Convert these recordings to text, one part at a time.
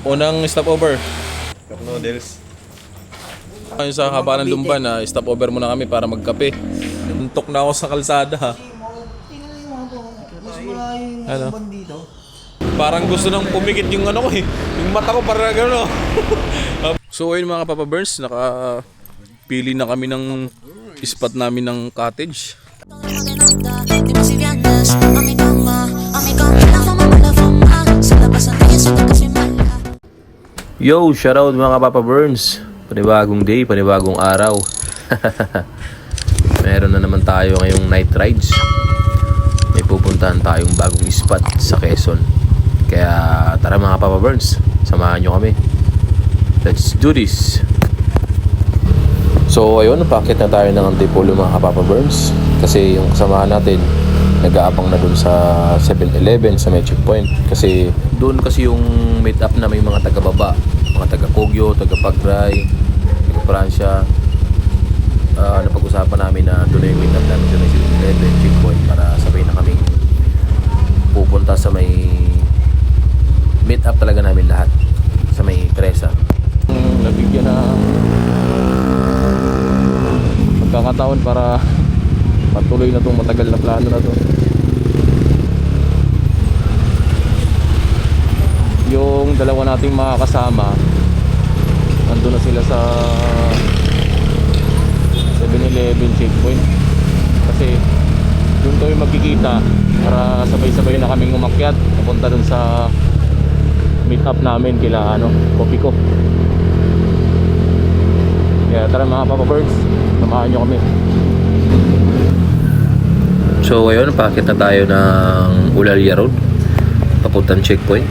Unang stopover. Cup noodles. Ayun sa haba ng Lumban na stopover muna kami para magkape. Tuntok na ako sa kalsada ha. Ano? Parang gusto nang pumikit yung ano ko eh. Yung mata ko para gano'n. So ayun mga Papa Burns, nakapili na kami ng spot namin ng cottage. Yo, shoutout mga Papa Burns. Panibagong day, panibagong araw. Meron na naman tayo ngayong night rides. May pupuntahan tayong bagong spot sa Quezon. Kaya tara mga Papa Burns, samahan nyo kami. Let's do this. So ayun, napakit na tayo ng Antipolo mga Papa Burns. Kasi yung kasamahan natin nag-aabang na dun sa 7-Eleven sa may checkpoint. Kasi doon kasi yung meet up na may mga taga-baba, mga taga-Kogyo, taga-Pagray, taga-Pransya. Napag-usapan namin na doon na yung meet up namin sa may 7-Eleven checkpoint para sabay na kaming pupunta sa may meet up talaga namin lahat sa may Presa. Nabigyan na pagkakataon para patuloy na itong matagal na plano na to. Yung dalawa nating mga kasama nandun na sila sa 7-Eleven checkpoint kasi doon tayo magkikita para sabay-sabay na kaming umakyat papunta dun sa meet up namin kila Kopiko. Kaya tara mga Papa Birds, samahan nyo kami. So ayun, pakit na tayo ng Ulalia Road papuntang checkpoint.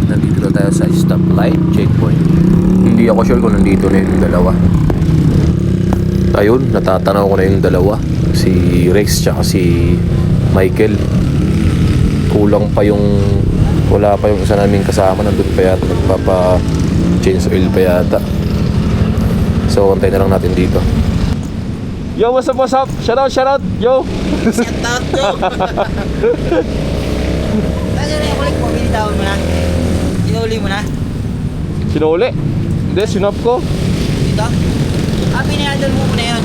Nandito na tayo sa stoplight checkpoint. Hindi ako sure kung nandito na yung dalawa. Ayun, natatanaw ko na yung dalawa, si Rex tsaka si Michael. Kulang pa yung, wala pa yung isa namin kasama, nandun pa yata, nagpapa change oil pa yata. So antay na lang natin dito. Yo, what's up? Shoutout, yo. Shoutout, yo. Nasaan na yung kulik mo? Binitawan mo na? Sinuli mo na? Sinuli? Hindi, sinop ko. Dito? Pinihadol mo muna yun.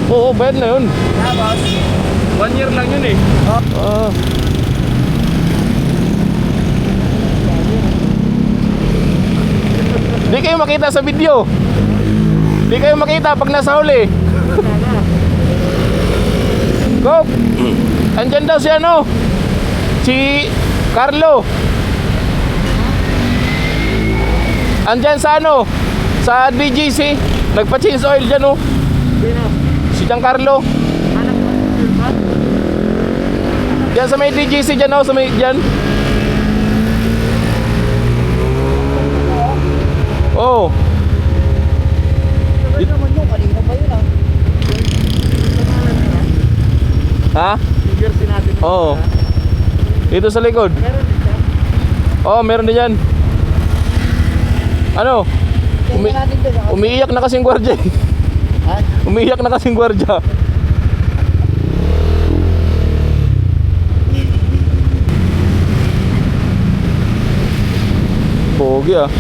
Oo, bayad na yun. Tapos? 1 year lang yun eh. Oh. Di kayo makita sa video. Di kayo makita pag nasa huli. Go! Andyan daw si si Carlo. Andyan sa sa DGC. Nagpa-change oil dyan si Giancarlo. Diyan sa may DGC dyan sa may dyan. Oh. Ito naman yung kanina pa yun Ha? Jersey natin. Oo. Dito sa likod. Meron din siya. Oo, meron din yan. Tingnan natin doon. Umiiyak na kasing gwardiya eh. Ha? Umiiyak na kasing gwardiya. Pogi ah.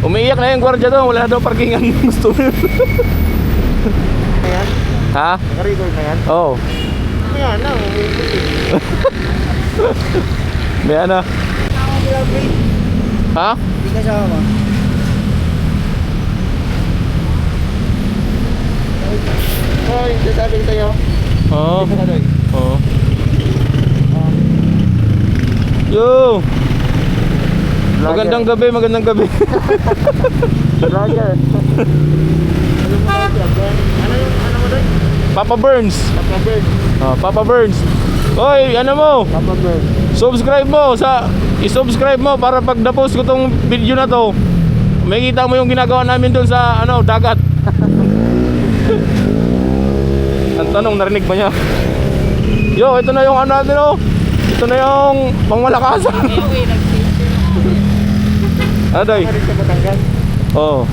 Umiiyak na yung gwardiya doon. Wala na daw parkingan. Gusto mo yun. Ayan. Ha? Naka-record na yan? Oo. Ayan na. May Ha? Hindi ka sama. Hoy, sasabi ko sa'yo. Oo. Dito ka doy. Oo. Yo! Magandang gabi. Roger. Ano mo doy? Papa Burns. Papa Bird. Papa Burns. Hoy, Papa Bird. I-subscribe mo para pag na-post ko tong video na to, makikita mo yung ginagawa namin doon sa dagat. Ang tanong, narinig ba niya? Yo, ito na yung natin Ito na yung pangmalakasan. Aday. Oo.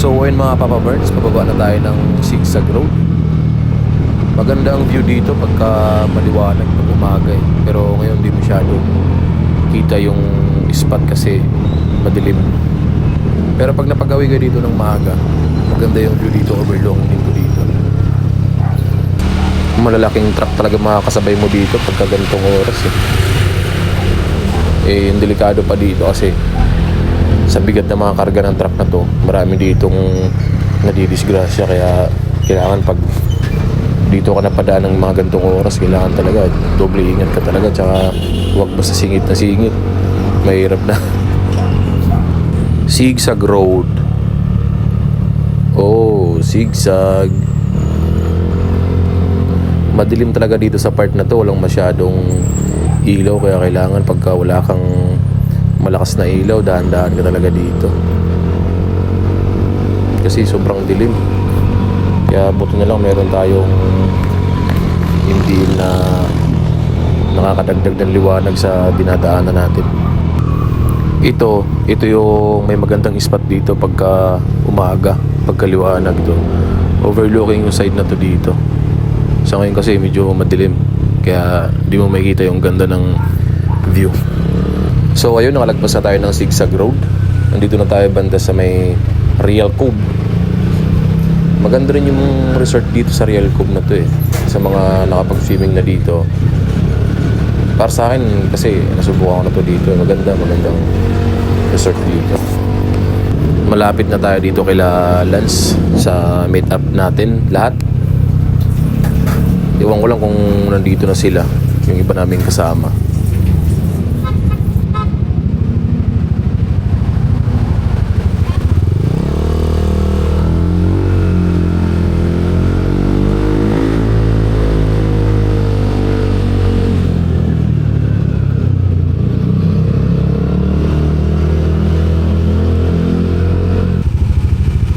So ayun mga Papa Birds, pababa na tayo ng Zigzag Road. Maganda ang view dito pagka maliwanag pag umaga eh. Pero ngayon di masyado kita yung spot kasi madilim. Pero pag napagawi ka dito ng maaga, maganda yung view dito, overlooking din ko dito. Malalaking truck talaga makakasabay mo dito pagka ganitong oras eh. Yung delikado pa dito kasi sa bigat ng mga karga ng truck na to, marami ditong nadidisgrasya, kaya kailangan pag dito ka napadaan ng mga gantong oras, kailangan talaga doble ingat ka talaga, tsaka huwag basta singit na singit, mahirap na. Zigzag Road. Oh, zigzag. Madilim talaga dito sa part na to, walang masyadong ilaw, kaya kailangan pagka wala kang malakas na ilaw, dahan-dahan ka talaga dito kasi sobrang dilim. Kaya buti na lang meron tayong hindi na nakakadagdag ng liwanag sa dinadaanan natin. Ito yung may magandang spot dito pagka umaga, pagka liwanag to. Overlooking yung side na to dito. Sa ngayon kasi medyo madilim, kaya di mo makikita yung ganda ng view. So ayun, nakalagpas na tayo ng Zigzag Road. Nandito na tayo banda sa may Real Cove. Maganda rin yung resort dito sa Real Cove na to eh. Sa mga nakapag-swimming na dito. Para sa akin kasi nasubukan ko na to dito. Magandang resort dito. Malapit na tayo dito kila Lance sa meet up natin lahat. Iwan ko lang kung nandito na sila, yung iba naming kasama.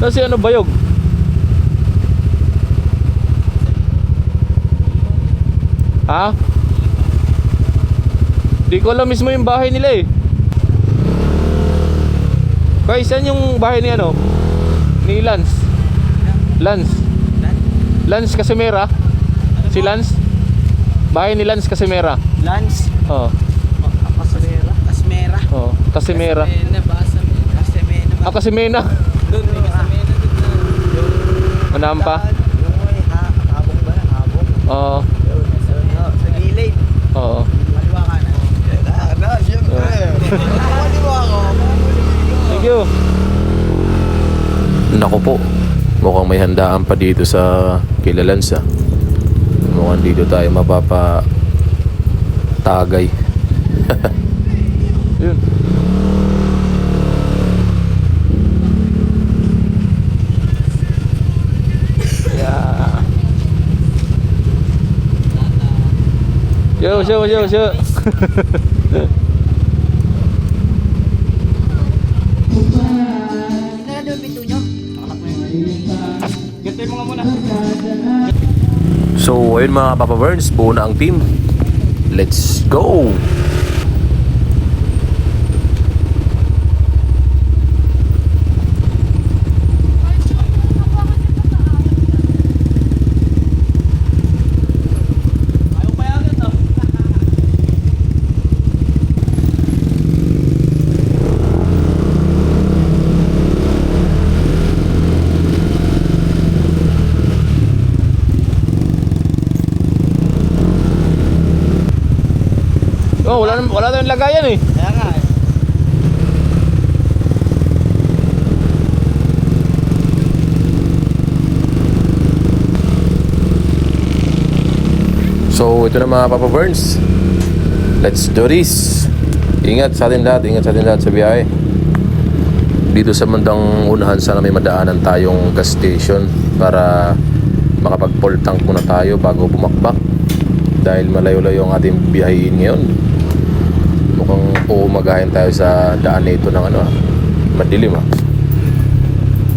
Kasi ano, bayog? Ha? Di ko alam mismo yung bahay nila eh. Kaya saan yung bahay ni ano? Ni Lance? Lance Casimera? Si Lance? Bahay ni Lance Casimera. Lance? Oo. Casimera? Oo, Casimera. Ah, Casimena. Doon, may Casimena doon na. Manahan pa? Yung habong ba? Habong? Oo. Oo. Kaliwa kanan. Siyempre. Kaliwa ko. Thank you. Naku po. Mukhang may handaan pa dito sa Kilalansa. Mukhang dito tayo mapapatagay. Yun. Yeah. Yo. Tingnan yung pinto nyo. Gantay mo nga muna. So, ayun mga Papa Burns, buo na ang team. Let's go! Oh, wala tayong lagayan eh. Kaya nga eh. So, ito na mga Papa Burns. Let's do this. Ingat sa atin lahat sa biyahe. Dito sa bandang unahan, sana may madaanan tayong gas station para makapag-full tank muna tayo bago bumakbak. Dahil malayo-layo ang ating biyahin ngayon. Mukhang uumagahin tayo sa daan na ito ng madilim .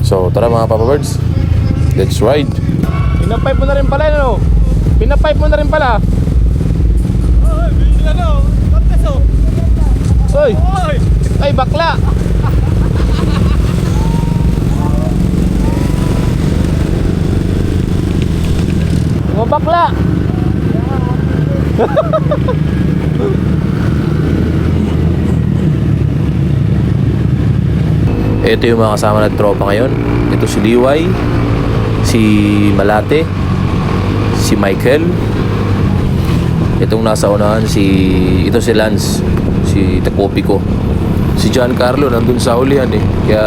So, tara mga Papa Birds. Let's ride. Pinapipe mo na rin pala, ano? Pinapipe mo na rin pala. Oy! Ay, bakla! Mga bakla! Ito yung mga kasama na tropa ngayon. Ito si Liway, si Malate, si Michael. Itong nasa unahan ito si Lance, si Takopi ko. Si Giancarlo nandun sa ulihan eh. Kaya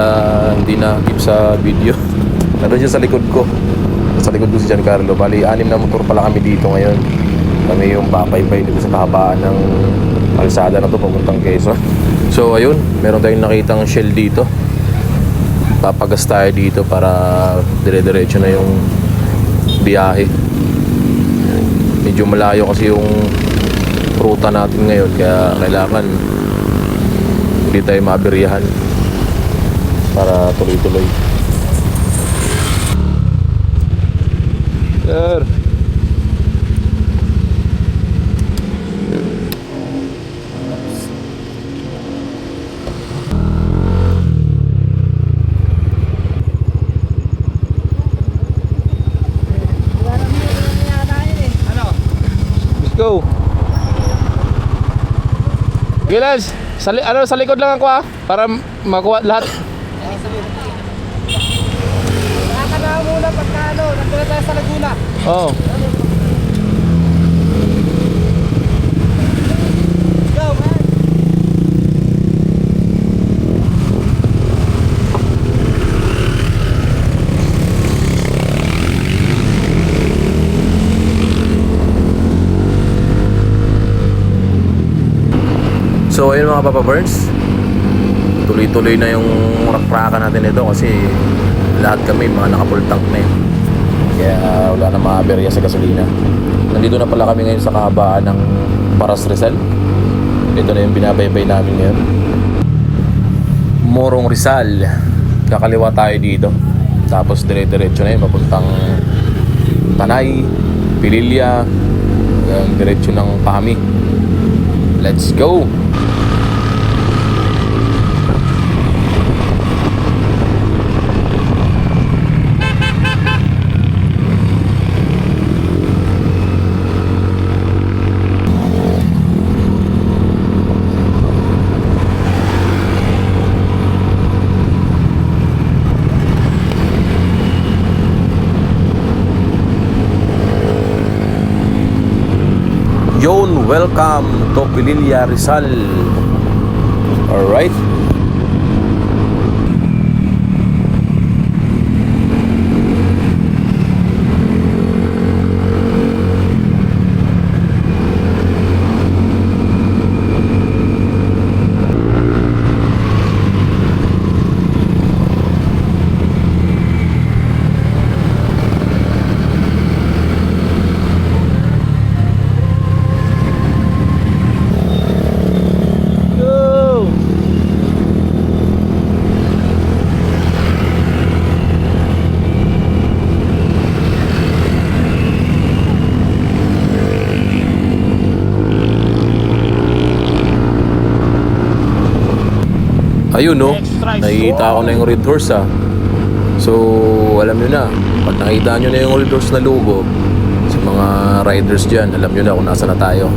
hindi na keep sa video. Nandun siya sa likod ko. Sa likod ko si Giancarlo. Bali, 6 na motor pala kami dito ngayon. Kami yung papaybay dito sa kahabaan ng kalsada na to papuntang Quezon. So ayun, meron tayong nakitang Shell dito. Papagas tayo dito para dire-diretso na yung biyahe. Medyo malayo kasi yung ruta natin ngayon, kaya kailangan hindi tayo maabiryahan para tuloy-tuloy. Sir. Let's go. Gilas, sa likod lang ako para makuha lahat. Nakakalawa muna pagka nandun tayo sa Laguna. Oo. Go, man! So ayun mga Papa Burns, tuloy-tuloy na yung rakraka natin ito kasi lahat kami mga naka-full tank na yun. Kaya wala na maaberya sa gasolina. Nandito na pala kami ngayon sa kahabaan ng Paras Rizal. Ito na yung binabaybay namin ngayon. Morong Rizal. Kakaliwa tayo dito. Tapos dire-diretso na yun papuntang Tanay, Pililya, diretso ng Pahami. Let's go! Yun, welcome to Pililla, Rizal. Alright. Ayun no, nakikita ko na yung red horse ah. So, alam nyo na, pag nakita nyo na yung red horse na logo, sa mga riders dyan, alam nyo na kung nasa na tayo.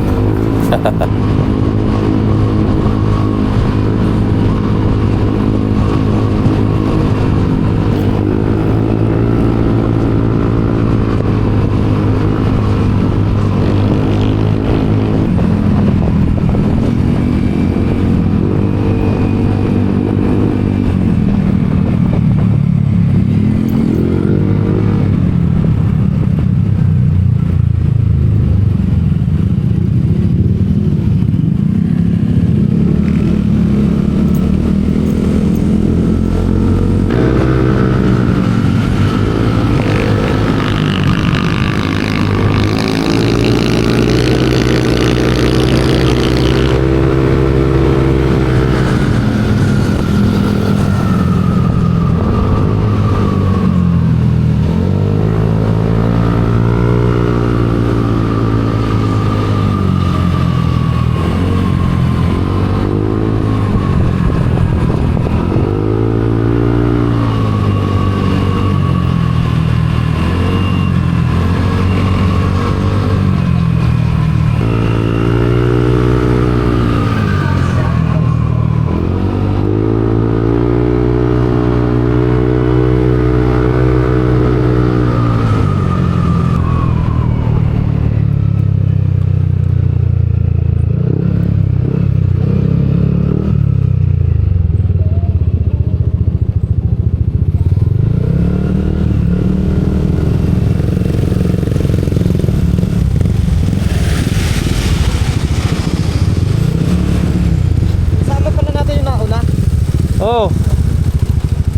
Oh.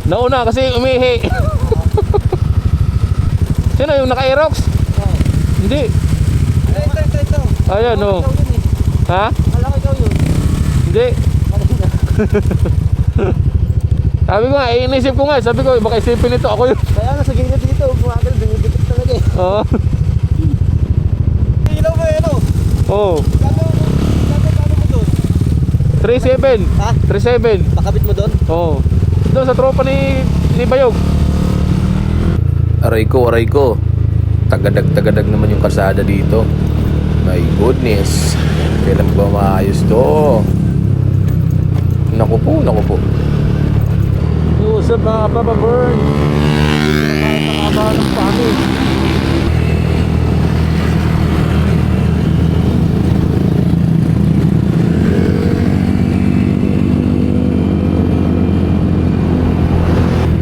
Nauna kasi umihi. Sino yung naka-Aerox? Hindi. Ito. Ayan oh. Ha? Alam ko ikaw yun. Hindi. Sabi ko nga, inisip ko nga. Sabi ko, baka isipin nito ako yun. Kaya nga sa gilid dito, bumagal, dumidikit talaga eh. Oo. Ilaw ba yan oh? Oo. Kano mo doon? 3.7. Ha? 3.7. Pakabit mo doon? Oo. Doon sa tropa ni Bayog. Aray ko. Tagadag naman yung kalsada dito. My goodness. Kailan ba maayos to? Naku po. Usap mga Papa Burn. Nakakaba ng pangin.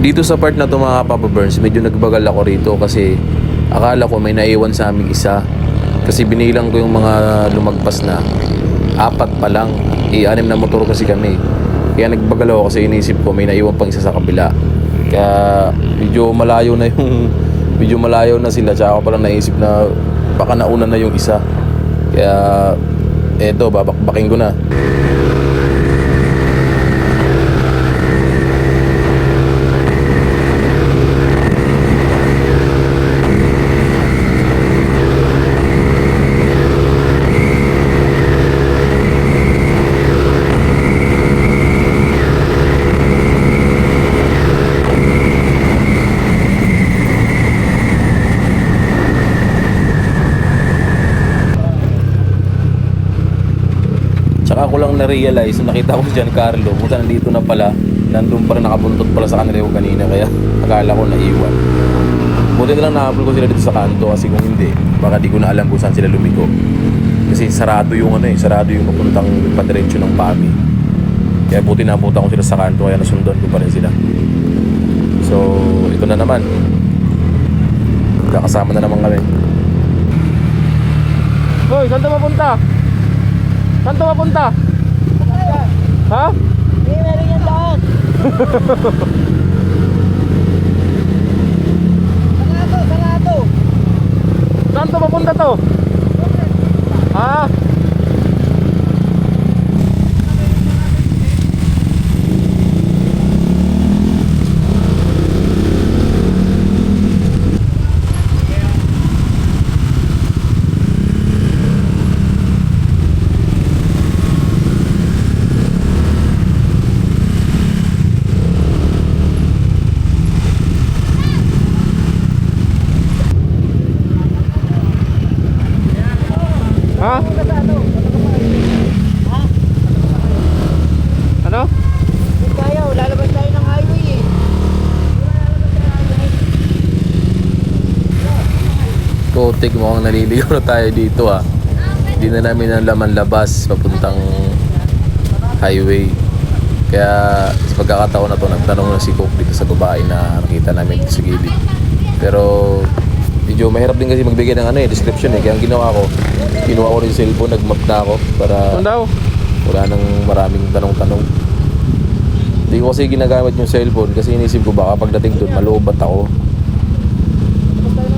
Dito sa part na to mga Papa Burns, medyo nagbagal ako rito kasi akala ko may naiwan sa aming isa. Kasi binilang ko yung mga lumagpas na 4 pa lang. 6 na motor kasi kami. Kaya nagbagal ako kasi inisip ko may naiwan pang isa sa kabila. Kaya medyo malayo na sila. Tsaka ako palang naisip na baka nauna na yung isa. Kaya eto, babakbakin ko na. Tsaka ko lang na-realize, nakita ko si Giancarlo, buta nandito na pala, nandun pa rin nakabuntot pala sa kanila yung kanina, kaya akala ko naiwan. Buti na lang nahabol ko sila dito sa kanto kasi kung hindi, baka di ko na alam kung saan sila lumiko. Kasi sarado yung sarado yung papuntang padiretso ng Pami. Kaya buti nabutan ko sila sa kanto, kaya nasundan ko pa rin sila. So, ito na naman. Kakasama na naman kami. Hoy, saan to mapunta? Saan to mapunta? Ha? Hindi, meron yan doon. Sarado. Saan to mapunta to? Ah? Ha? Ano? Hindi tayo, lalabas tayo ng highway eh. Kotik, mukhang naliligaw na tayo dito Hindi na namin ang laman labas papuntang highway. Kaya sa pagkakataon na to, nagtanong na si Cook dito sa babae na nakita namin dito sa gilid. Pero medyo mahirap din kasi magbigay ng description Kaya ang ginawa ko, kinuha ko rin yung cellphone, nag-map na ako para wala nang maraming tanong-tanong. Hindi ko kasi ginagamit yung cellphone kasi inisip ko baka pagdating doon maloobat ako.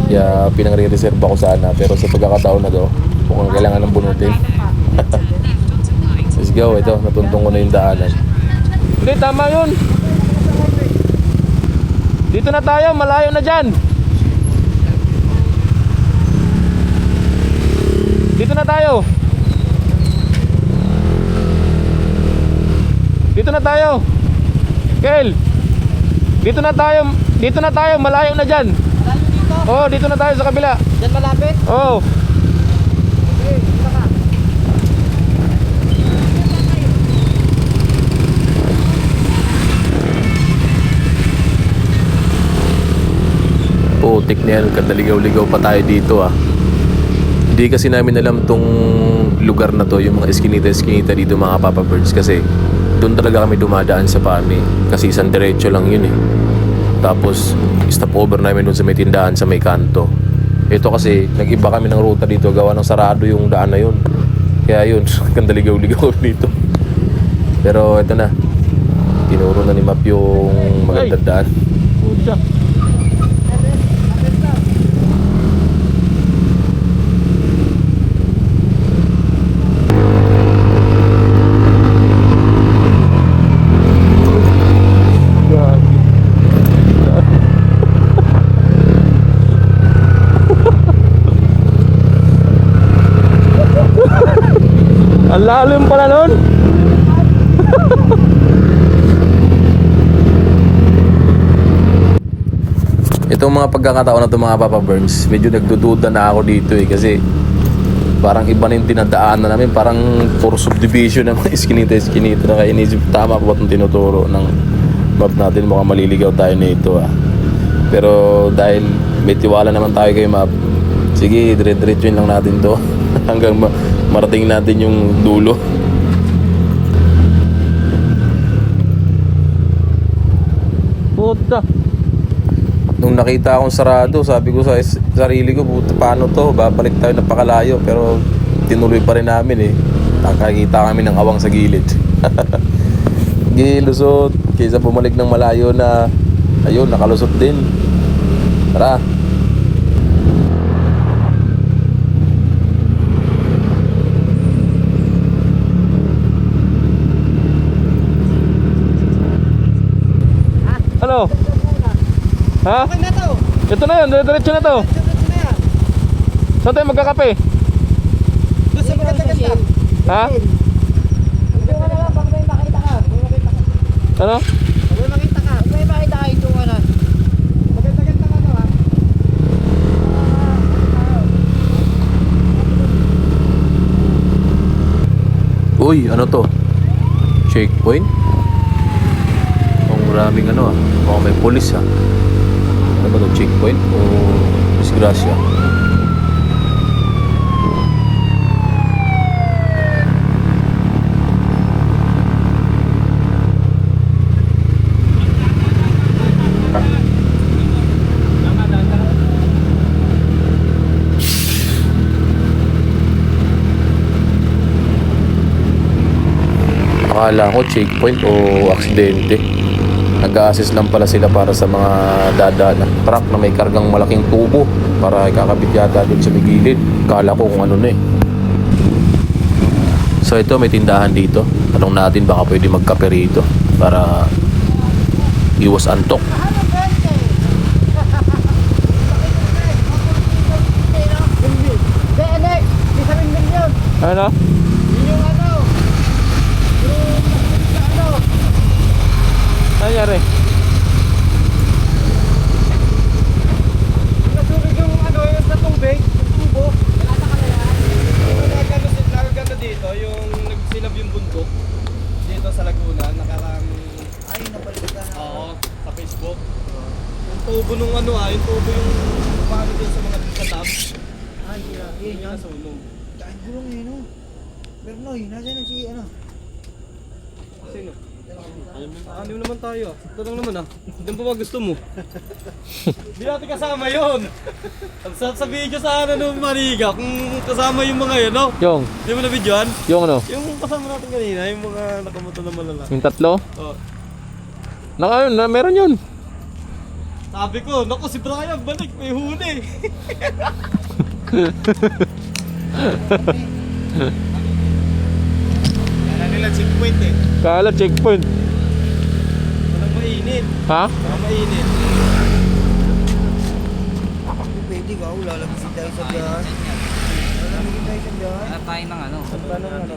Kaya pinang-re-reserve ako sana, pero sa pagkakataon na to, mukhang kailangan ng bunutin. Let's go, ito, natuntong ko na yung daanan. Hindi, tama yun. Dito na tayo, malayo na dyan. Dito na tayo. Dito na tayo. Kel. Dito na tayo, malayo na dyan. Oh, dito na tayo sa kabila. Diyan malapit? Oh. Okay, dito ka. Putik na yan, kadaligaw-ligaw pa tayo dito Hindi kasi namin alam tong lugar na to, yung mga eskinita-eskinita dito mga Papa Birds, kasi doon talaga kami dumadaan sa Pami. Kasi isang diretso lang yun Tapos stopover namin doon sa may tindahan sa may kanto. Ito kasi nag-iba kami ng ruta dito, gawa ng sarado yung daan na yun. Kaya yun, kandaligaw-ligaw dito. Pero ito na, tinuro na ni Map yung magandang daan. Pucha. Ang lalim pala nun. Itong mga pagkakataon na ito mga Papa Burns, medyo nagdududa na ako dito kasi parang iba na yung dinadaanan namin, parang for subdivision ng mga eskinita-eskinita na, kaya inisip tama ba itong tinuturo ng map natin, mukhang maliligaw tayo na ito Pero dahil may tiwala naman tayo kay Map, sige, dire-diretsuin lang natin to hanggang marating natin yung dulo. Puta. Nung nakita akong sarado, sabi ko sa sarili ko, puta, paano to? Babalik tayo napakalayo. Pero tinuloy pa rin namin Nakakita kami ng awang sa gilid. Gilusot. Kaysa bumalik ng malayo na, ayun, nakalusot din. Tara. Ano? Ha? Okay na to. Ito na yun, diretso na to. Diretso na yan. Saan tayo magkakape? Doon sa maganda-ganda. Ha? Ito ka na lang, pag may makita ka. May makita ka. Ano? Pag may makita ka. Pag may makita ka, ito ka na. Maganda-ganda ka to Uy, ano to? Checkpoint? Maraming baka may pulis Ano ba ito? Checkpoint o disgrasya? Akala ko checkpoint o aksidente. Nag-a-assist lang pala sila para sa mga dadaan truck na may kargang malaking tubo para ikakabit yata dun sa may gilid. Akala ko kung ano na eh. So ito, may tindahan dito. Tanong natin baka pwede magkape rito para iwas antok. Ano? Yung ano? Yung ano? Nangyari? Nasunog yung ano, yung sa tubig, yung tubo. Wala na ka na yan. Nagano dito, yung nagsilab yung bundok. Dito sa Laguna, nakarang... Ay, napalitan na. Oo, sa Facebook. Yung tubo nung ano yung tubo yung paano dun sa mga sa tab. Ay, yun Yung yun. nasunog. Kain gulong yun, no? Bernoy, nasa na si ano? Sino? Anim naman tayo. Ito lang naman Diyan pa ba gusto mo? Di natin kasama yun. Sa video sa ano nung Mariga, kung kasama yung mga yun, no? Yung? Di mo na videoan? Yung ano? Yung kasama natin kanina, yung mga nakamoto na malala. Yung tatlo? Oh. Meron yun. Sabi ko, naku si Brian, balik, may huli. Kala nila checkpoint eh. Kala checkpoint. Walang mainit. Ha? Walang mainit. Pwede ka, lalamisin tayo sa biyahan. Lalamisin tayo sa biyahan. Tayo ng ano? Tanong ano?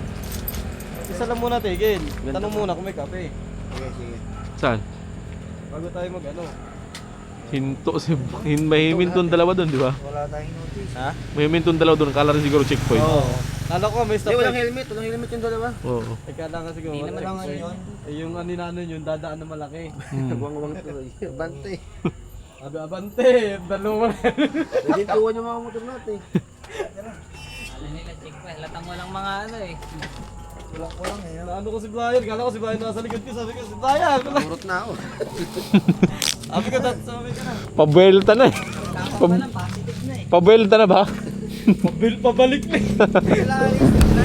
Isa lang muna tigil. Tanong muna kung may kape. Sige. Saan? Bago tayo mag ano. Hinto si... May himintong dalawa doon, di ba? Wala tayong notice. Ha? May himintong dalawa doon. Kala rin siguro checkpoint. Oo. Kala ko may stop. Walang helmet yung dalawa. Oo. Kala nga siguro. Hindi naman Walang ano checkpoint. yun. Eh yung ano na ano yun, dadaan na malaki. Nagwang-wang tuloy. Bante. Abante, dalawa na. Pwede tuwan yung mga motor natin. Ano nila checkpoint? Latang walang mga ano eh. Kulang eh. Ano ko si Brian? Kala ko si Brian nasa likod ko. Sabi ko si Brian. Urot na ako. Sabi ko sabi ka na. Pabuelta na eh. Pabuelta na ba? Pabalik na.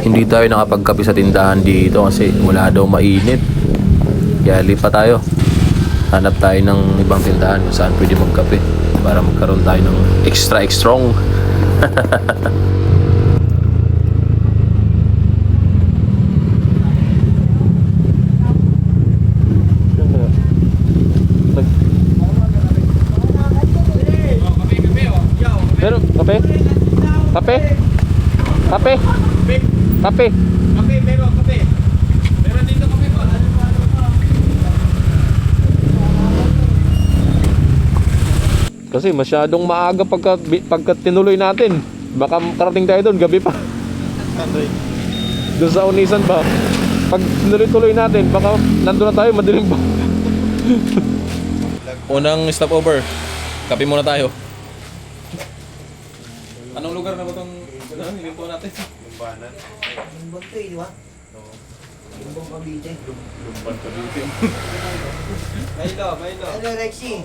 Hindi tayo nakapagkape sa tindahan dito kasi wala daw mainit. Kaya lipat tayo. Hanap tayo ng ibang tindahan kung saan pwede magkape para magkaroon tayo ng extra strong. Pero kape? Kape? Kape? Kape? Kape, pero kape. Meron dito kape po. Kasi masyadong maaga pagka tinuloy natin. Baka karating tayo doon, gabi pa. Doon sa Unisan ba? Pag tinuloy-tuloy natin, baka nandun na tayo, madilim pa. Unang stopover. Kape muna tayo. Anong lugar na ba itong hininto natin? Lumbang to eh, di ba? Lumbang Cavite. Lumban Cavite. Mailo, Mailo. Ano, Rexy?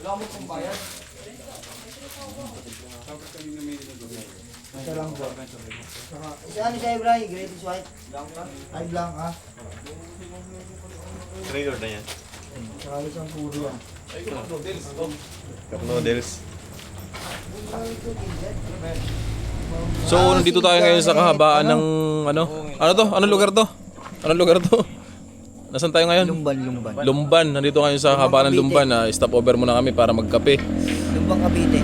Wala mo pong bayad. Isa lang po. Isa ano siya, Ibrahim? Greatest white? Ay, blank ah. Trader na yan. Saka isang puro ah. Cup noodles. So, nandito tayo ngayon sa kahabaan ng ano? Ano to? Anong lugar to? Anong lugar to? Nasaan tayo ngayon? Lumban. Lumban. Nandito ngayon sa kahabaan ng Lumban. Stopover muna kami para magkape. Lumbang Cavite.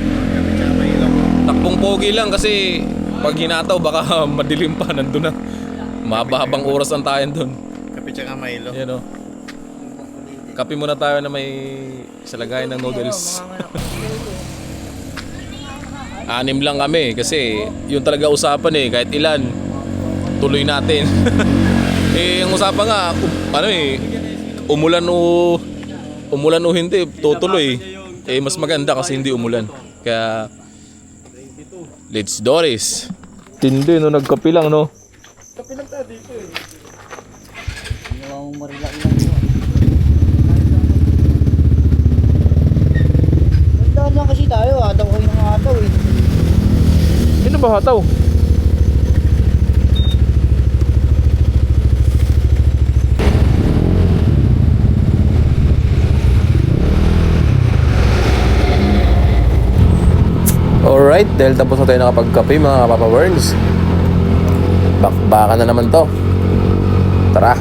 Takbong pogi lang kasi pag hinataw baka madilim pa. Nandun na. Mahaba-habang oras ang tayo doon. Kape tsaka Milo. Yan o. Kape muna tayo na may salagay ng noodles. Anim lang kami kasi yun talaga usapan eh. Kahit ilan, tuloy natin. Eh, ang usapan nga, umulan o hindi, tutuloy. Eh, mas maganda kasi hindi umulan. Kaya, let's do this. Tindi, no? Nagkape lang, no? Kape lang tayo dito eh. Ginawa mo marilang lang yun. Tandaan lang kasi tayo, ataw kayo ng ataw eh. Sino ba hataw? Alright, dahil tapos na tayo nakapagkape mga Papa Burns, bakbakan na naman to. Tara.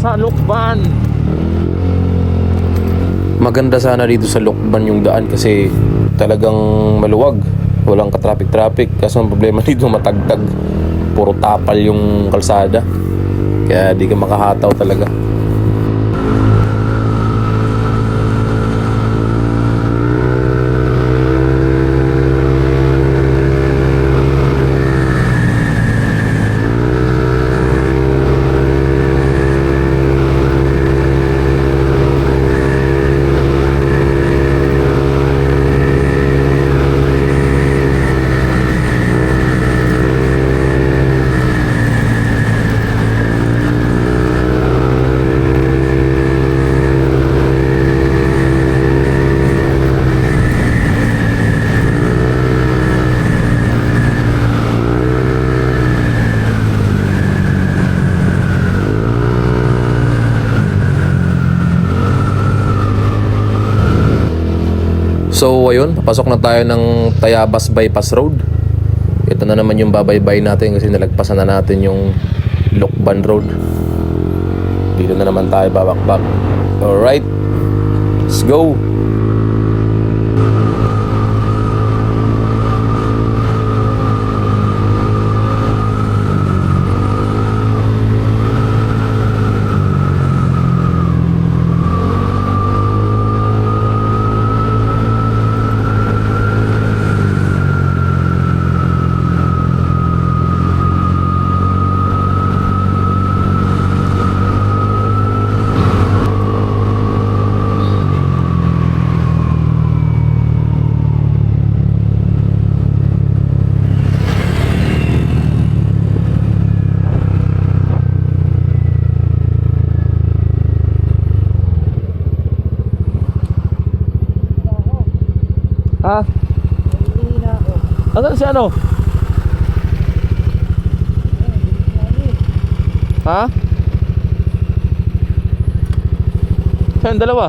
Sa Lukban. Maganda sana dito sa Lukban yung daan kasi talagang maluwag, walang ka-traffic. Kaso ang problema dito matagtag, puro tapal yung kalsada, kaya di ka makahataw talaga. So ayun, papasok na tayo ng Tayabas Bypass Road. Ito na naman yung babaybay natin kasi nalagpasan na natin yung Lukban Road. Dito na naman tayo babakbak. Alright, let's go. Ha? Asan si ano? Ha? Saan dalawa?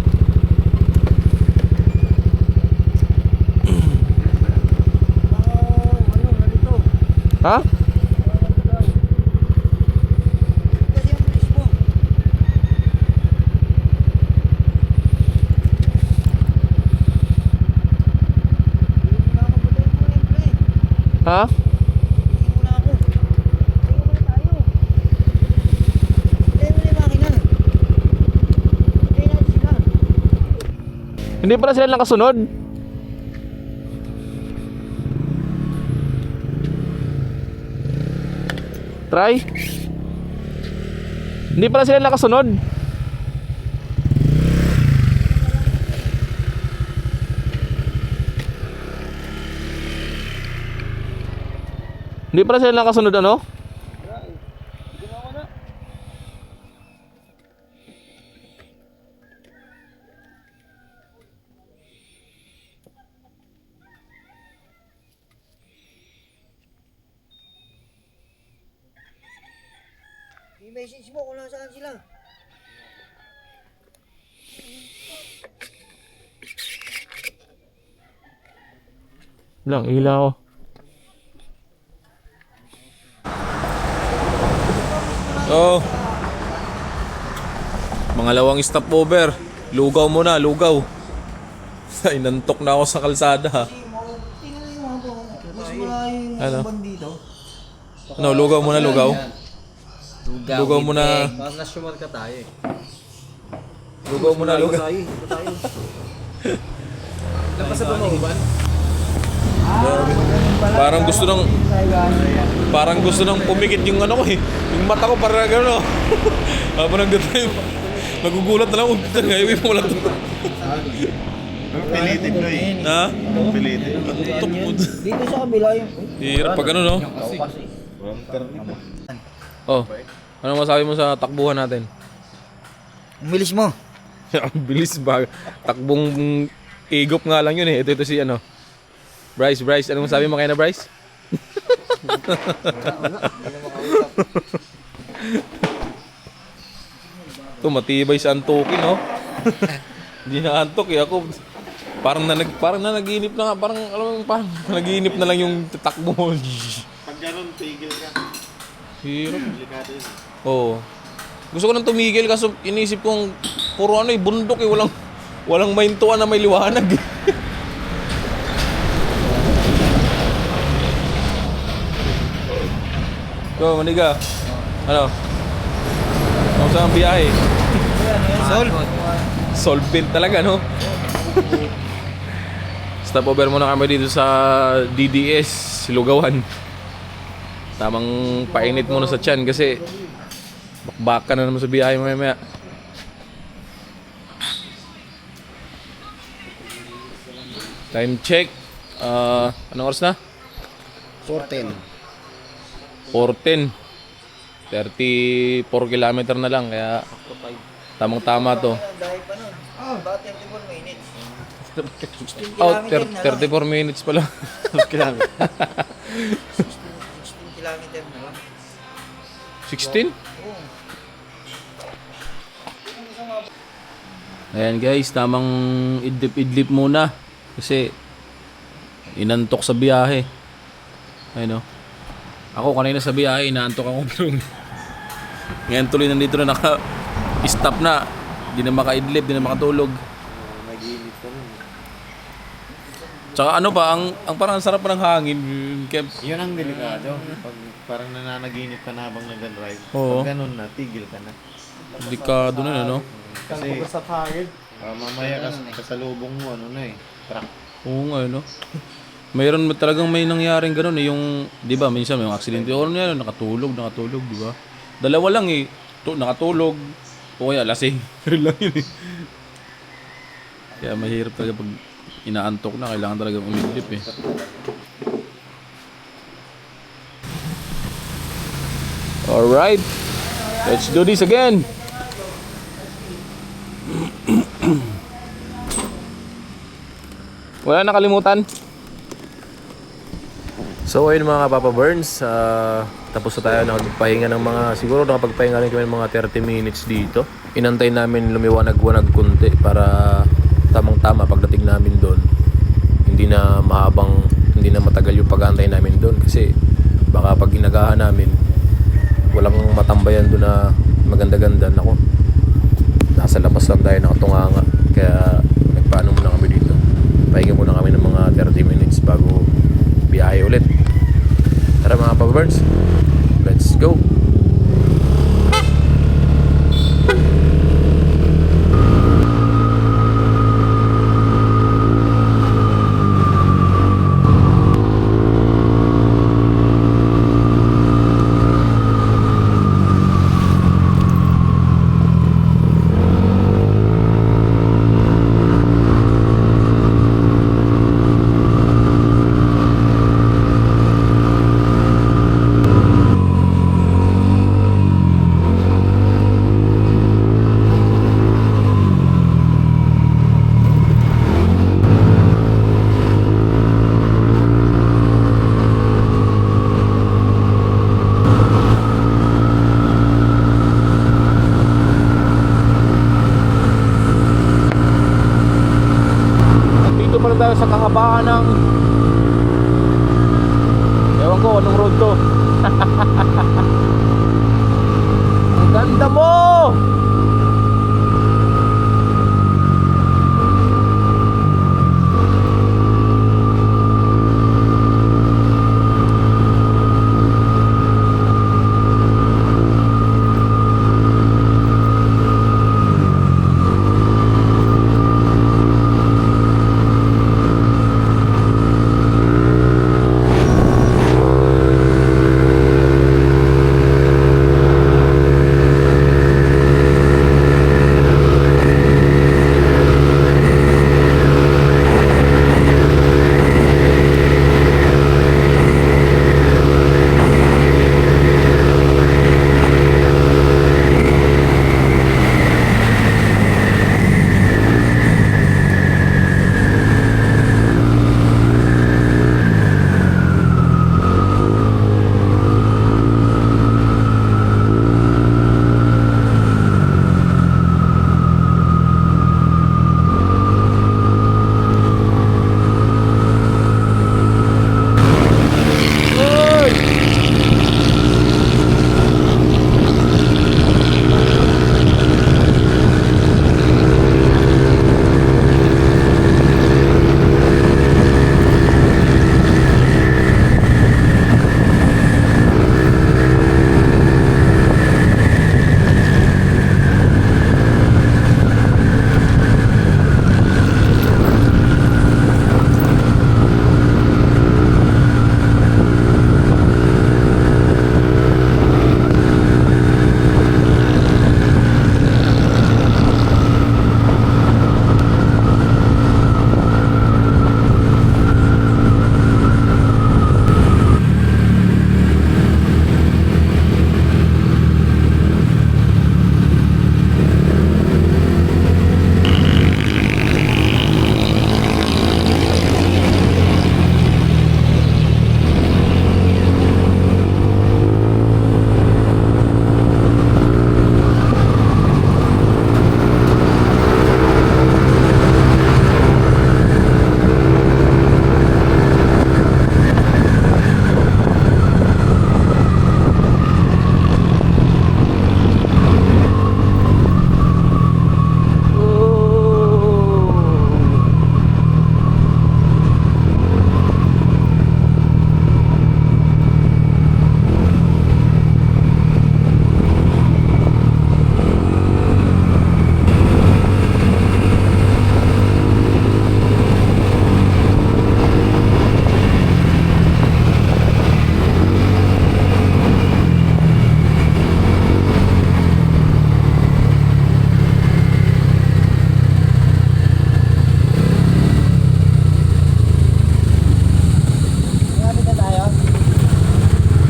Ha? Ha? Hindi pala sila nakasunod. Try. Hindi pala sila nakasunod. Hindi pala sila nakasunod ano? I-message mo kung nasaan sila. Lang, ilaw ako. Oh. Mangalawang stopover. Lugaw muna, lugaw. Inantok na ako sa kalsada ha. Tingnan yung mga po. Mas malayo yung Ano? bang dito. Ano, lugaw muna, lugaw. Lugaw muna. Parang nasyumar ka tayo eh. Lugaw muna, lugaw. Ito tayo. Lapas sa tumauban. Parang gusto nang pumikit yung ano ko eh. Yung mata ko parang gano'n. Habang nagdata yung nagugulat na lang kung ngayon mo lang ito. Pilitin ko eh. Ha? Pilitin. Dito sa kabila yung... Hirap pag ano no? Oh, ano masabi mo sa takbuhan natin? Umilis mo. Ang bilis ba? Takbong igop nga lang yun eh. Ito si ano. Bryce, ano masabi mo kay na Bryce? Ito matibay sa antukin, no? Hindi na antok eh ako. Parang nanaginip na nga, parang alam mo, parang nanaginip na lang yung takbo mo. Pag ganun, tigil ka. Hirap. Delikado yun. Oo. Gusto ko nang tumigil kaso inisip kong puro ano eh, bundok eh, walang maintuan na may liwanag. Go, Maniga. Ano? Kamusta ang biyahe? Solvent talaga, no? Stopover muna kami dito sa DDS, Lugawan. Tamang painit muna sa tiyan kasi bakbakan na naman sa biyahe mamaya. Time check. Anong oras na? 410. 4:10. 34 kilometer na lang kaya tamang-tama to. Dahil pa nun. About 34 minutes. Oh, 34 minutes pa lang. 16 kilometer na lang. 16? Ayan guys, tamang idlip-idlip muna kasi inantok sa biyahe. Ayun o. Ako kanina sa biyahe, inaantok ako pero ngayon tuloy nandito na naka-stop na. Di na makaidlip, di na makatulog. Nag-iinit ka nun. Tsaka ano pa, ang parang sarap pa ng hangin. Kaya, Yun ang delikado. Pag parang nananaginip ka na habang nag-drive. Oo. Pag ganun na, tigil ka na. delikado na ano. Kasi mamaya kasalubong mo, ano na eh. Truck. Oo nga, no? Mayroon talagang may nangyaring gano'n eh, yung, di ba, minsan may aksidente. O ano yan, nakatulog, di ba? Dalawa lang eh, nakatulog, o kaya lasing. Pero lang yun eh. Kaya mahirap talaga pag inaantok na, kailangan talaga umidlip eh. Alright, let's do this again. Wala nakalimutan. So ayun mga Papa Burns, tapos na tayo nakapagpahinga ng mga, siguro nakapagpahinga rin kami ng mga 30 minutes dito. Inantay namin lumiwanag-wanag kunti para tamang-tama pagdating namin doon. Hindi na matagal yung pag-aantay namin doon kasi baka pag ginagahan namin walang matambayan doon na maganda-ganda. Nako, nasa labas lang tayo nakatunganga, kaya nagpaano muna kami dito. Pahinga muna kami ng mga 30 minutes bago biyahe ulit. Tara mga Papa Burns, let's go! ng... Ewan ko anong road to. Ang ganda mo!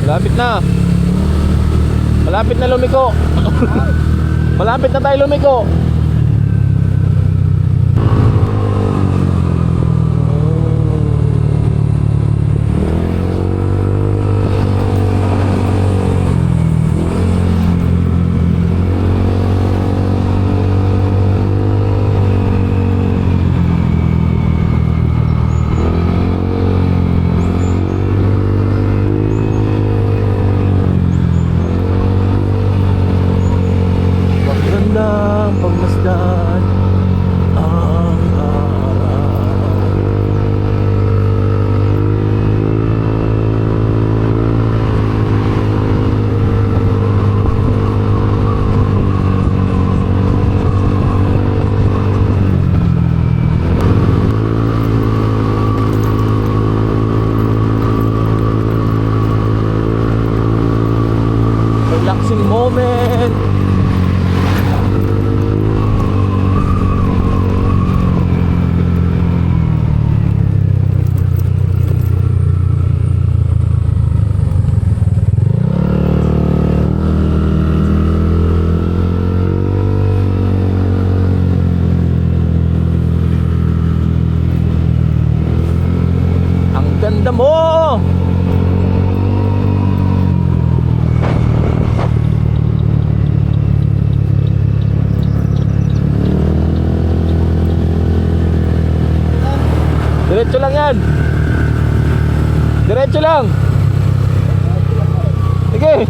Malapit na. Malapit na lumiko. Malapit na tayo lumiko. Magandang pagmasdan ang araw. Relaxing moment. Ang ganda mo! Diretso lang yan. Diretso lang. Sige.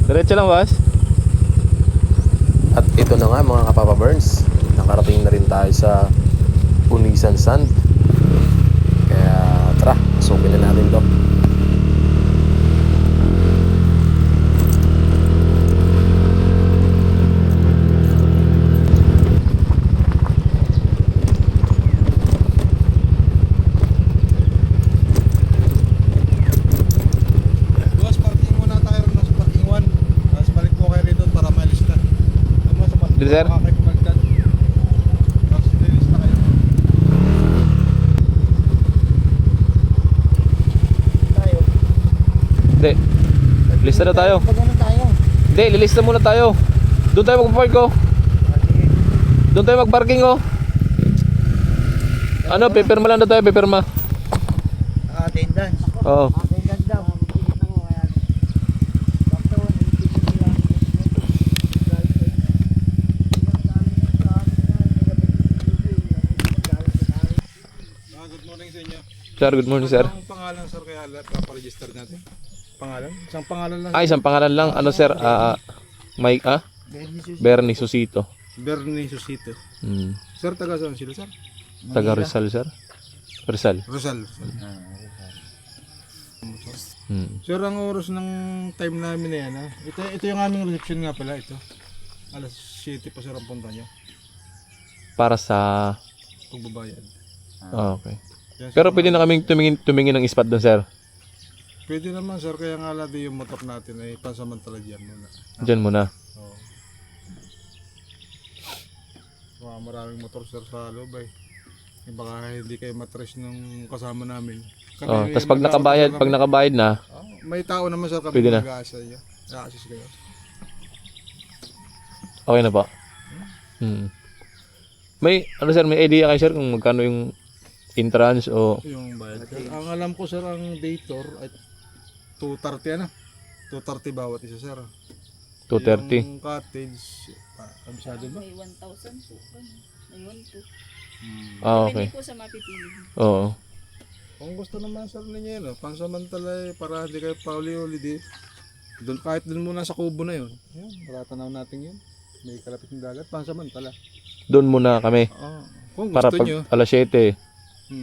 Diretso lang, boss. At ito na nga mga kapapa Burns, nakarating na rin tayo sa Unisan Sand. Kaya tara, pasukin na natin to. Boss, parking muna tayo rin sa parking 1. Tapos balik po kayo rito para malista. Tama sa parking Dito, sir? kayo kumagdan. Tapos nilista kayo. Tayo. Hindi, lista na tayo. Pag ano tayo? Hindi, lilista muna tayo. Doon tayo magpa-park, oh. Doon tayo mag-parking, oh. Ano, pipirma lang na tayo, pipirma. Attendance. Oo. Attendance daw. Good morning sa inyo. Sir, good morning, sir. Ang pangalan sir kaya paparegister natin. Pangalan? Isang pangalan lang. Isang pangalan lang. Ano, sir? Mike, Bernie Susito. Bernie Susito. Hmm. Sir, taga saan sila sir? Taga Rizal, sir. Rizal. Rizal. Hmm. Sir, ang oras ng time namin na yan ha. Ito yung aming reception nga pala ito. Alas 7 pa sir ang punta nyo. Para sa... Pagbabayad. Okay. Yan, sir. Pero pwede na kaming tumingin ng spot doon, sir. Pwede naman sir, kaya nga lagi yung motor natin ay pansamantala dyan muna. Diyan muna. Oo. Maraming motor sir sa loob ay. Baka hindi kayo matres nung kasama namin. Oh, tapos pag nakabayad na, may tao naman sir kami pwede na. mag-aasa niya. Naka-assist kayo. okay na po. Hmm. May, ano sir, may idea kayo sir kung magkano yung entrance o... Yung bayad. Ang alam ko sir, ang dator ay 230 ano? 230 bawat isa sir. 230. Yung cottage, kabisado ba? May 1,000 po. May 1,200. Okay. Depende po sa mapipili. Oo. Kung gusto naman sir ninyo yun, pansamantala para hindi kayo pauli-uli di. Doon, kahit doon muna sa kubo na yun. Yan, matatanaw natin yun. May kalapit ng dagat, pansamantala. Doon muna kami. Kung Para gusto pag nyo. alas 7,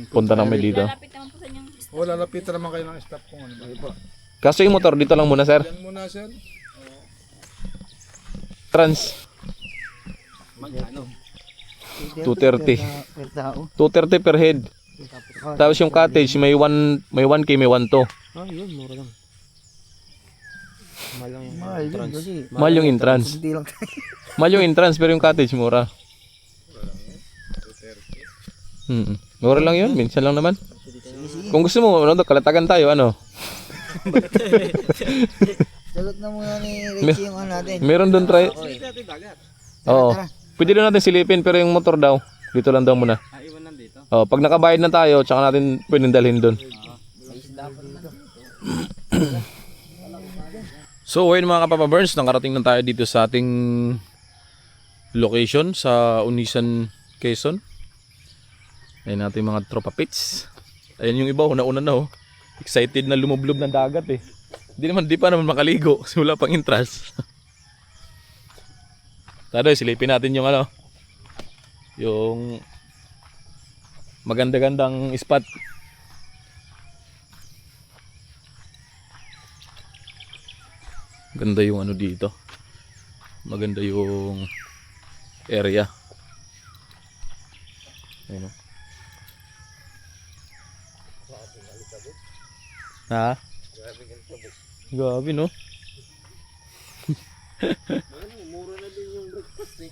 punta na kami dito. Lalapit naman po sa inyong O lalapitan naman kayo ng staff kung ano ba. Kaso yung motor, dito lang muna sir. Yan muna sir. Trans. Magkano? 230. Per tao. 230 per head. Tapos yung cottage, may 1K, may 1 to. Ah, yun, mura lang. Mahal yun kasi. Mahal yung entrance. Hindi lang tayo. Mahal yung entrance pero yung cottage mura. Mura lang yun, minsan lang naman. Kung gusto mo, ano, kalatagan tayo, ano? Sagot na muna ni Richie yung ano natin. Meron doon try. Oo. Pwede doon natin silipin pero yung motor daw, dito lang daw muna. Iwan nandito. Oh, pag nakabayad na tayo, tsaka natin pwedeng dalhin doon. So, ayun mga kapapa-burns, nakarating na tayo dito sa ating location sa Unisan, Quezon. Ayun natin mga tropa pits. Ayun yung iba, una-una na oh. Excited na lumublob ng dagat eh. Di pa naman makaligo kasi wala pang intras. Tado, silipin natin yung ano, yung maganda-gandang spot. Ganda yung ano dito. Maganda yung area. Ayun oh. Ha? Grabe no? Mura na din yung breakfast eh.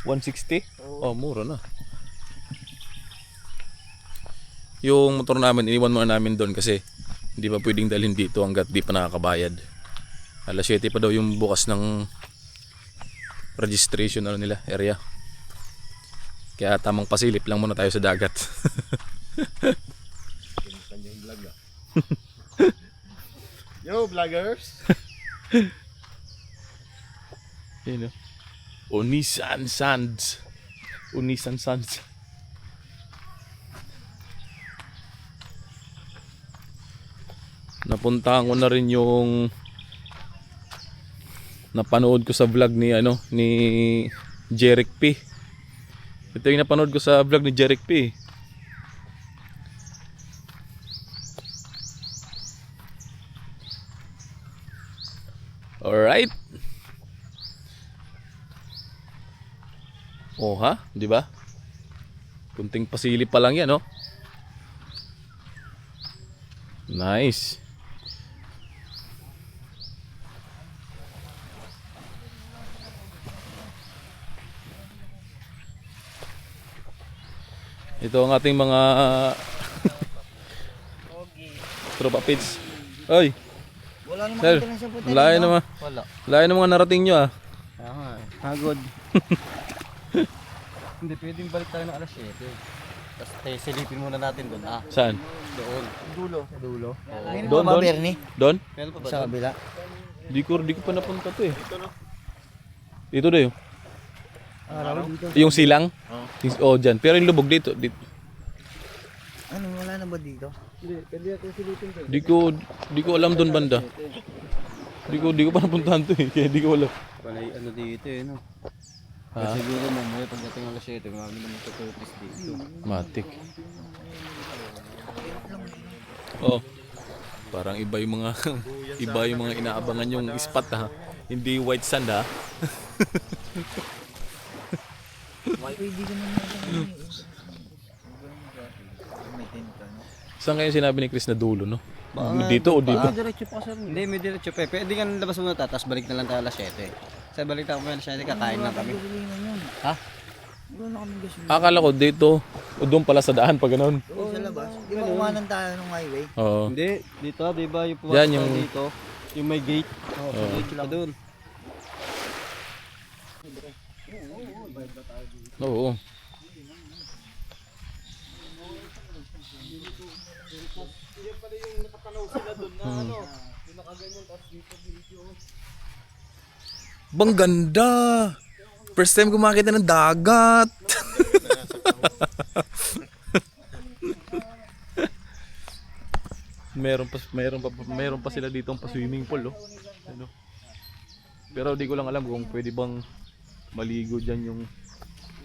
160? Oh, mura na. Yung motor namin, iniwan muna namin doon kasi hindi pa pwedeng dalhin dito hanggat di pa nakakabayad. Alas 7 pa daw yung bukas ng registration ano nila, area. Kaya tamang pasilip lang muna tayo sa dagat. Yo, vloggers! Yun o. Unisan Sands. Unisan Sands. Napuntahan ko na rin yung napanood ko sa vlog ni ano ni Jeric P. Ito yung napanood ko sa vlog ni Jeric P. Alright. Oh ha, di ba? Kunting pasilip pa lang 'yan, oh. Nice. Ito ang ating mga tropa pits. Oy, Wala naman sir, kita na sa puti. layo naman. Wala. Layo ng mga narating nyo ah. Kaya nga eh. Pagod. Hindi, pwedeng balik tayo ng alas 7. Tapos silipin muna natin doon. Saan? Doon. Dulo. Dulo. Meron Doon, pa ba, doon? Bernie? Doon? Meron pa ba Sa doon? kabila. Di ko pa napunta to eh. Dito daw yun. Araw dito. Yung silang? Oh, dyan. Pero yung lubog dito. Ano, wala na ba dito? Hindi, pwede natin silipin doon. Di ko alam doon banda. Di ko pa napuntahan to eh. Kaya di ko alam. Palay ano dito eh, no? Ha? Siguro mamaya pagdating alas 7, marami naman tutupis dito. Matik. Oh. Parang iba yung mga inaabangan yung spot ha. Hindi white sand ha. Pwede ka naman may tent ka, no? Saan kayo sinabi ni Chris na dulo no? Dito o dito? Diretso pa sir. Hindi, may diretso pa. Pwede ka labas muna tapos balik na lang tayo alas 7. Sa balik tayo alas 7, kakain lang kami. Ha? Wala na kami gasolina. Akala ko dito o doon pala sa daan pag ganun. Oo, sa labas. Di ba kumanan tayo ng highway? Oo. Hindi, dito, di ba yung Yan, pumasok yung- tayo dito, yung may gate. Diretso lang doon. Oo. Bang ganda! First time ko makita ng dagat. meron pa sila dito pa swimming pool, oh. Ano? Pero di ko lang alam kung pwede bang maligo diyan yung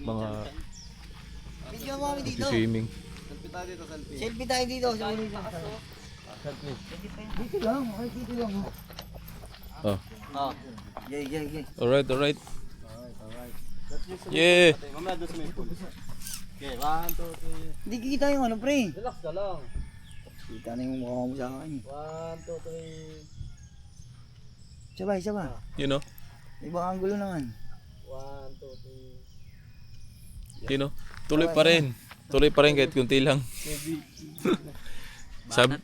mga Video mo kami dito. swimming. Selfie tayo dito. Sa ulit. Dito lang. Okay, dito lang. Oh. Yay. Alright. Yeah. Mamaya doon sa may pool. Okay, 1, 2, 3. Hindi kita yung ano, pre. Relax ka lang. Kita na yung mukha mo sa akin. 1, 2, 3. Sabay, sabay. You know? Ibang angulo naman. 1, 2, 3. You know? Tuloy pa rin. Tuloy pa rin kahit kunti lang.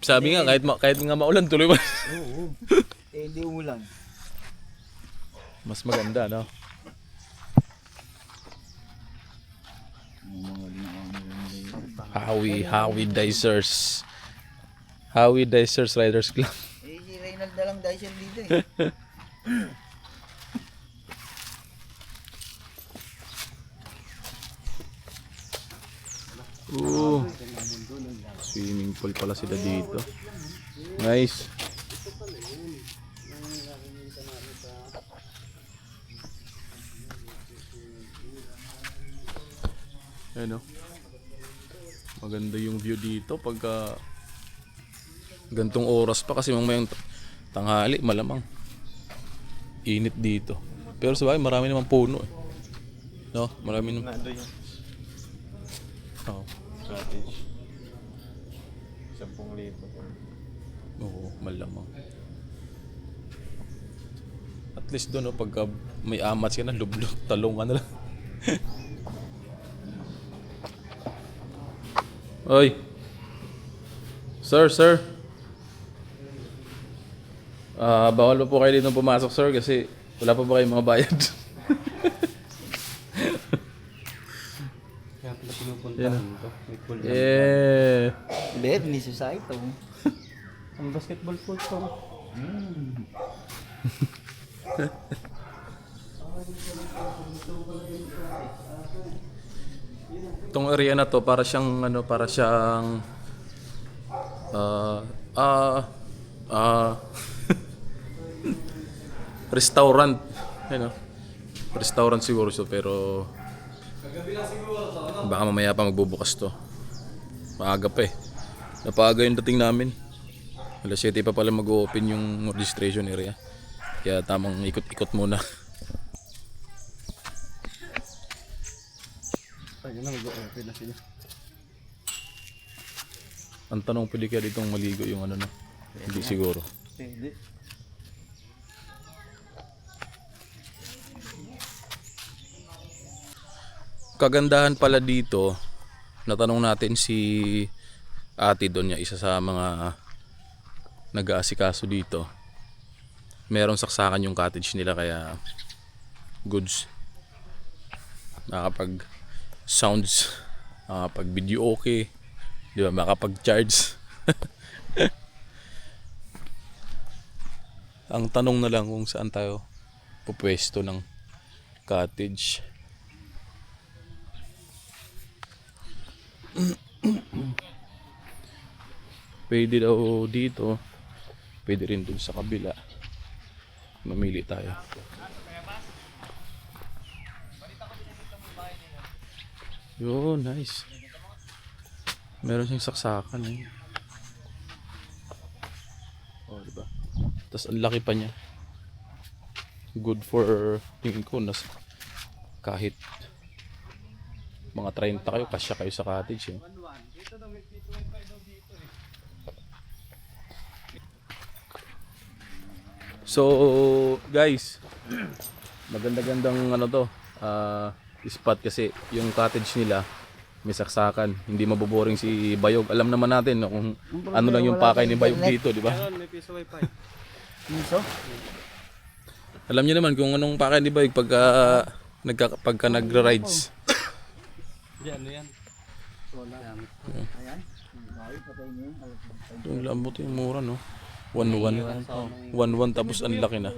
sabi nga, kahit nga maulan, tuloy pa. Oo. Hindi ulan. Mas maganda, no? Howie Dicers. Howie Dicers Riders Club. Si Reynald na lang Dyson dito eh. Swimming pool pala sila dito. Nice. Ano? Maganda yung view dito pagka gantong oras pa kasi mamayang tanghali malamang init dito. Pero sabay marami namang puno eh. No, marami naman. Oh. Cottage. 10,000. Oo, malamang. At least doon, no, pagka may amats ka na, lublok, talong ka na lang. Oy! Sir! Bawal pa po kayo dito pumasok, sir, kasi wala pa kayong mga bayad. Kaya pala pinupunta Yan. dito. May pool na. Yeah! Bed, ni Susaito. Ang basketball pool to. Itong area na to para siyang restaurant, restaurant siguro so, pero baka mamaya pa magbubukas to. Maaga pa eh. Napaaga yung dating namin. Alas 7 pa pala mag-open yung registration area. Kaya tamang ikot-ikot muna. Ayun na, mag-open na sila. Ang tanong, pwede kaya ditong maligo yung ano na? Hindi siguro. Hindi. Kagandahan pala dito, natanong natin si ate doon niya, isa sa mga nag-aasikaso dito. Merong saksakan yung cottage nila kaya goods. Nakapag sounds, nakapag video okay, di ba, makapag charge. Ang tanong na lang kung saan tayo pupwesto ng cottage. Pwede daw dito, pwede rin dun sa kabila. Mamili tayo. Yo, nice. Meron siyang saksakan eh. Oh, diba? Tapos ang laki pa niya. Good for tingin ko kahit mga 30 kayo, kasya kayo sa cottage eh. So guys, maganda-gandang ano to, spot kasi yung cottage nila may saksakan, hindi maboboring si Bayog. Alam naman natin no, kung ano lang yung pakay ni Bayog dito, di ba? Meron, may piso wifi. Miso? Alam niyo naman kung anong pakay ni Bayog pagka nagra-rides. Hindi, ano yan? Ayan. Bakit patay niyo yun? Yung lambot yung mura no. 1-1. 1-1 tapos ang laki na.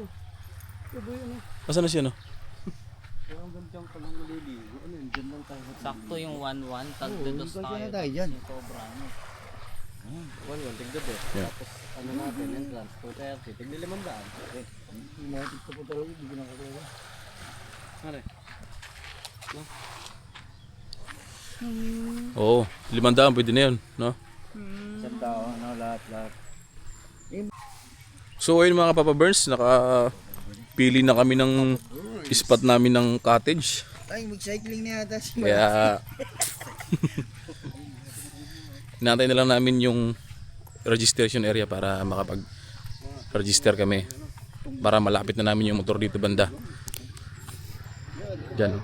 Nasaan na siya no? Sakto yung 1-1, tagdados Kasi tayo. na tayo dyan. Sobra, ano. 1-1, tigdad eh. Yeah. Tapos ano natin, entrance, 230, tigdi 500. Okay. United ko po talaga, hindi ko nakakala. Ano eh? Oo, 500 pwede na yun, no? Isang tao, ano, lahat. So ayun mga Papa Burns, nakapili na kami ng spot namin ng cottage. Ay, mag-cycling na yata si Kaya hinantay na lang namin yung registration area para makapag-register kami. Para malapit na namin yung motor dito banda. Diyan.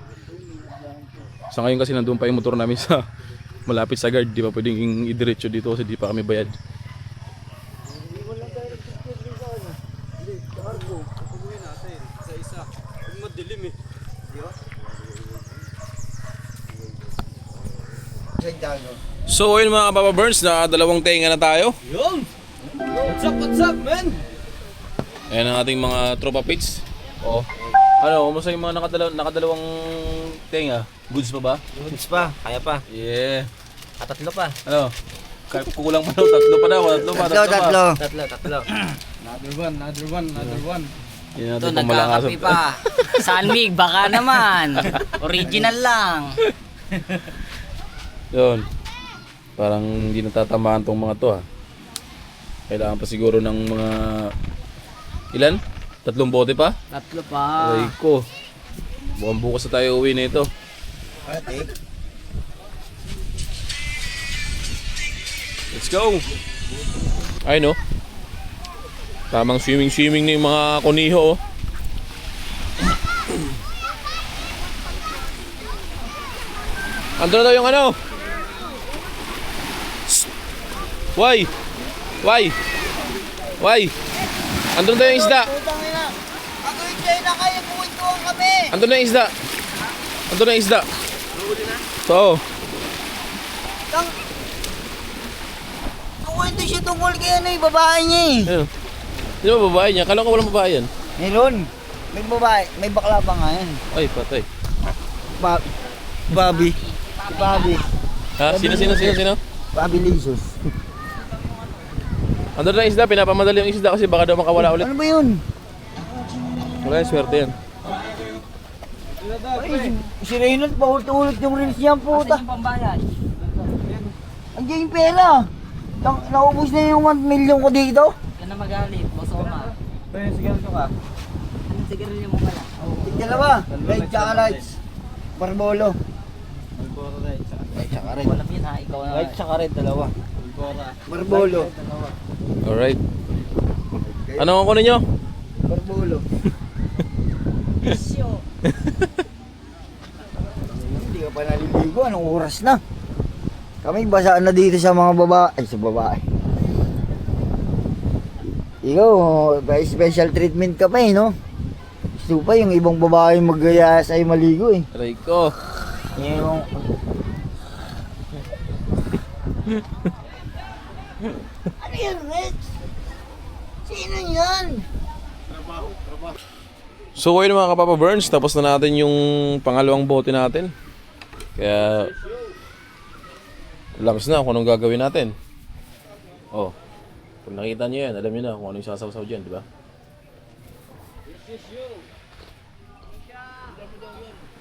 Sa ngayon kasi nandun pa yung motor namin sa malapit sa guard. Di pa pwedeng idiretso dito kasi di pa kami bayad. Isa-isa. Huwag madilim eh. So ayun mga Papa Burns, na dalawang tenga na tayo. Yun! What's up, man? Ayan ang ating mga tropa pits. Oh. Ano, kumusta yung mga nakadalawang tenga? Goods pa ba? Goods pa, kaya pa. Yeah. Tatlo pa. Ano? Kulang pa daw, tatlo pa daw, tatlo pa. Tatlo. Another one. Yan Ito, natin pang malangasan. nagkakapi pa. Sanmig, baka naman. Original lang. Yun. Parang hindi natatamaan tong mga to ha. Kailangan pa siguro ng mga ilan? 3 bote pa? Tatlo pa. Aray ko. Mukhang bukas na tayo uwi na ito. Let's go! Ay no. Tamang swimming na yung mga kuniho oh. Ando na daw yung ano? Shh! Why? Ando na daw yung isda. Putang ina. Ako yung China kayo, kuwintuhan kami. Ando na yung isda. So, Kuwento siya tungkol kay ano yung babae niya eh. ayun. Di ba babae niya? Kala ko walang babae yan. Meron. May babae, may bakla pa nga yan. Ay, patay. Bobby. Si Bobby. Ha? Sino? Bobby Lizos. Ando na yung isda, pinapamadali yung isda kasi baka daw makawala ulit. Ano ba yun? Wala yung swerte yan. Ay, si Reynolds paulit-ulit yung reels niya puta. Asan yung pambayad? Andiyan yung pera. Naubos na yung 1 million ko dito. Yan na magalit, Boss Omar. Pero sigarilyo ka. Anong sigarilyo mo pala? Dalawa. Red tsaka lights. Barbolo. Red tsaka red. Wala yun ha, ikaw na. Right tsaka red, dalawa. Barbolo. Alright. Ano ang kunin nyo? Barbolo. Hindi ka pa naliligo. Anong oras na? Kami basaan na dito sa mga babae. Ay, sa babae. Ikaw, may special treatment ka pa eh, no? Gusto pa yung ibang babae maggaya sa'yo maligo eh. Aray ko. Yung... Ano yan, Rex? Sino yan? So ayun mga Kapapa Burns, tapos na natin yung pangalawang bote natin. Kaya labas na kung anong gagawin natin. Oh, kung nakita nyo yan, alam nyo na kung ano yung sasaw-saw dyan, di ba?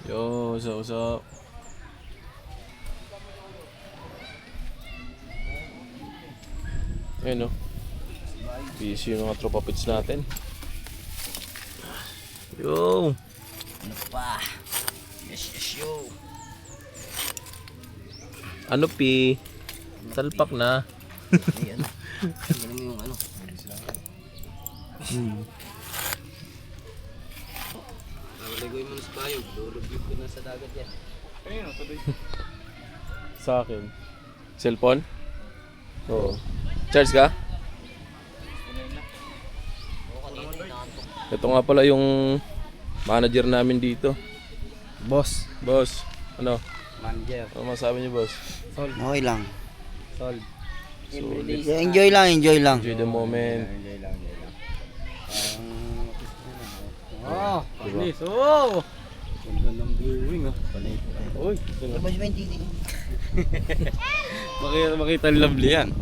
Yo, so. Ayun no. Busy yung mga tropa pits natin. Yo. Pa. Yes, yo. Ano pi? Salpak na. Ayan. Ayan mo yung ano. Naligoy mo na sa bayog. Lulubig ko na sa dagat yan. Sa akin. Cellphone? Oo. Charge ka? Ito nga pala yung manager namin dito. Boss. Boss, ano? Manager. Ano masabi niyo, boss? Okay lang. Solve. Solid. Enjoy lang. Enjoy the moment. Oh, panis. Oh! Ganda ng viewing ah. Uy, Tapos ba yung titi? makita lovely yan.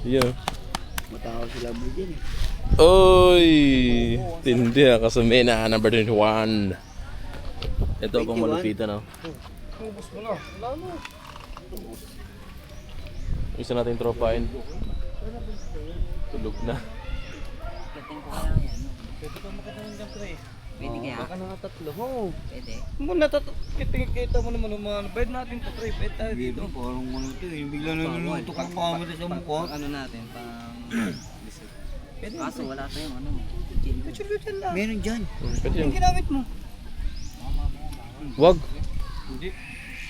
Yeah. Matao sila mo din eh. Oy! Tindi ah, Kasumena, number 21. Ito pang malupitan, no? Ubus mo na. Wala mo. Isa natin tropain. Tulog na. Gating ko kaya yan. Pwede ka makita ng pre. Pwede kaya? Baka nakatatlo. Oo. Pwede. Muna kita mo naman ang mga bed natin to pre. Bed tayo dito. Parang ano to eh. Bigla na niluluto ka kamera sa mukha. Ano natin, pang... Pwede Kaso wala tayong ano. Kutsulutan lang. Meron dyan. Pwede yun. Yung ginamit mo. Wag. Hindi.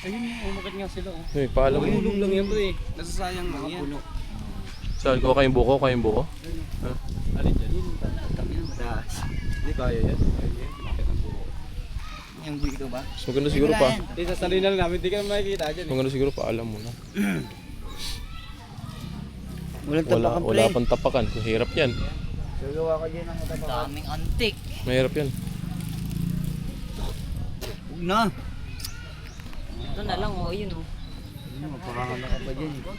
Ayun nga, umakit nga sila oh. Hey, paalam mo. Mahulog lang yan pre. Nasasayang lang yan. Saan ko kayong buko? Kayong buko? Alin dyan? Mataas. Hindi kaya yan. Bakit ang buo? Yung dito ba? Mas maganda siguro pa. Hindi sasalin na lang namin. Hindi ka makikita dyan. Maganda siguro paalam mo na. Walang tapakan pre. Wala pang tapakan. Mahirap yan. Gagawa ka dyan ng tapakan. Daming antik. Mahirap yan. Huwag na. Ito na lang, oh, yun, oh. Mapakakala ka pa dyan eh.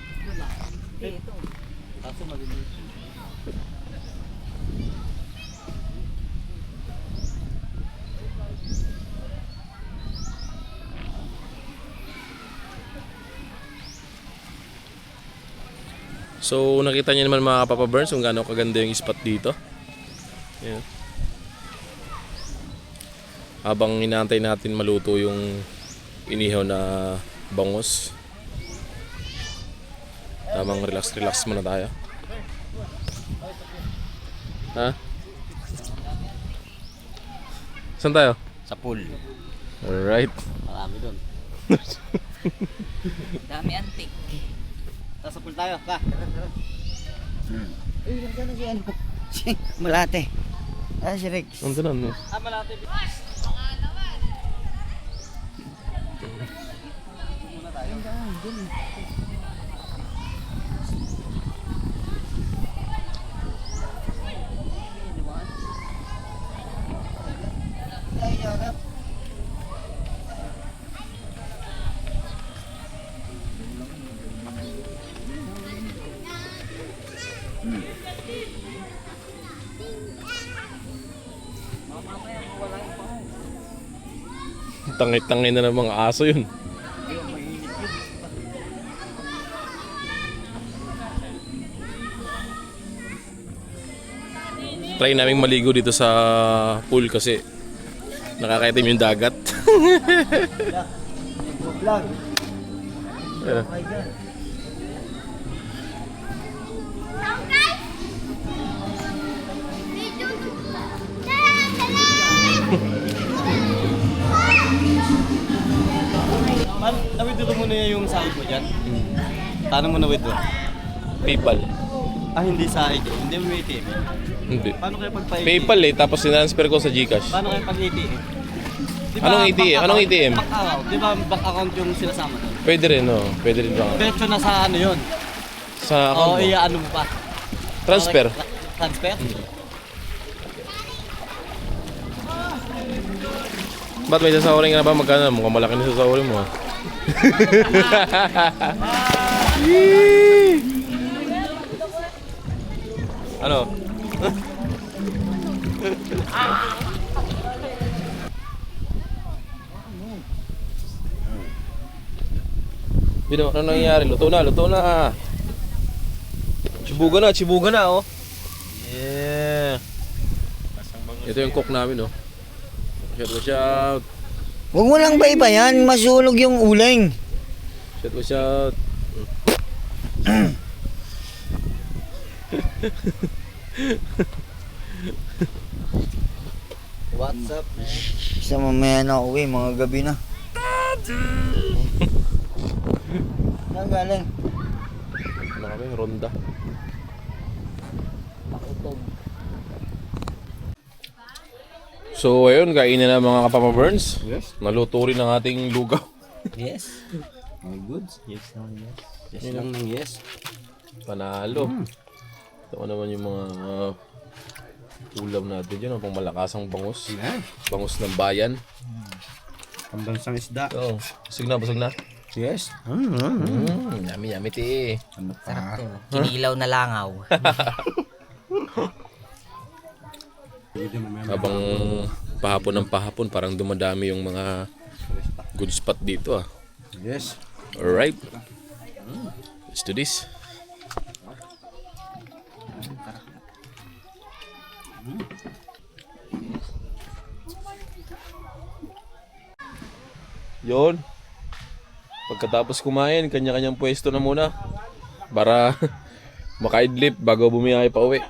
Hindi, ito. Kaso maliliit. So nakita niyo naman mga Papa Burns kung gaano kaganda yung spot dito. Ayan. Habang inaantay natin maluto yung inihaw na bangus. Tamang relax muna tayo. Ha? Saan tayo? Sa pool. Alright. Marami doon. Dami antik. Sa pool tayo. Ka. Ay, nandiyan na si ano. Si Malate. Ah, si Rex. Nandun na, no? Ah, malati. Tangay-tangay na ng mga aso yun. Try naming maligo dito sa pool kasi nakakaitim yung dagat. Vlog. Ayan. Okay dyan. Man, na-withdraw mo na yung sahod mo dyan? Paano mo na-withdraw? PayPal. Ah, hindi sahod yun. Hindi mo may ATM. Hindi. Paano kayo pag-ATM? PayPal eh, tapos sintransfer ko sa GCash. Paano kayo pag-ATM? Anong ATM? Anong ATM? Bank account. Di ba bank account yung sinasama doon? Pwede rin, no? Pwede rin ba? Diretso na sa ano yun? Sa Oo, account mo. ano mo pa? Transfer. Transfer? Ba't may sasawarin ka na ba? Magkano? Mukhang malaki na sasawarin mo. Ano? Bino, ano nangyayari? Luto na, luto na. Chibuga na, oh. Yeah. Ito yung cook namin, oh. Shout. Huwag mo lang ba yan? Masulog yung uling. Shout. What's up, man? Sa mamaya na uwi, mga gabi na. Saan galing? Ano kami? Ronda. So ayun, kainin na mga Papa Burns. Yes. Naluto rin ang ating lugaw. Yes. All good. Yes lang, yes. Yes lang ng yes. Panalo. Ito naman yung mga ulam natin dyan. Pang malakasang bangus. Yan. Bangus ng bayan. Pambansang isda. So, busog na. Yes. Yummy ti. Ano Sarap to. Kinilaw na langaw. Habang pahapon parang dumadami yung mga good spot dito ah. Yes. Alright. Let's do this. Yun. Pagkatapos kumain, kanya-kanyang pwesto na muna. Para makaidlip bago bumiyahe pa uwi.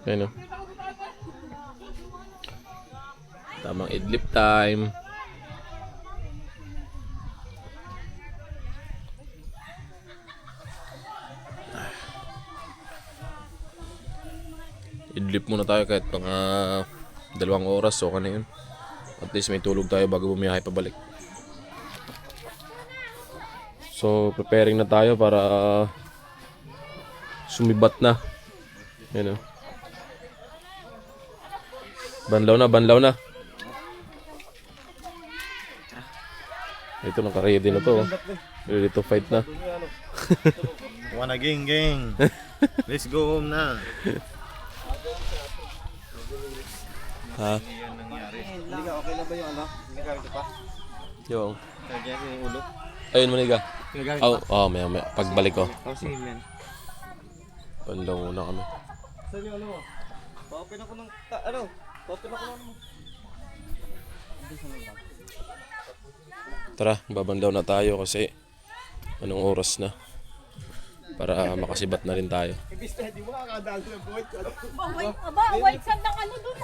Ayun o. Tamang idlip time. Idlip muna tayo kahit mga 2 oras o na yun. At least may tulog tayo bago bumiyahe pabalik. So preparing na tayo para sumibat na. Yan o. Banlaw na. Ito, naka-ready na to. Ready to fight na. Wanna gang. Let's go home na. Ha? Hindi ka, okay lang ba yung ano? Hindi ka ito pa? Yung. Nagyan yung ulo. Ayun, maniga. Ginagamit Oh, maya. Pagbalik ko. sige man. Banlaw muna kami. Saan yung ano mo? Pa-open ako ng, pa-open ako ng Tara, babandaw na tayo kasi anong oras na para makasibat na rin tayo. White sand ng ano dun.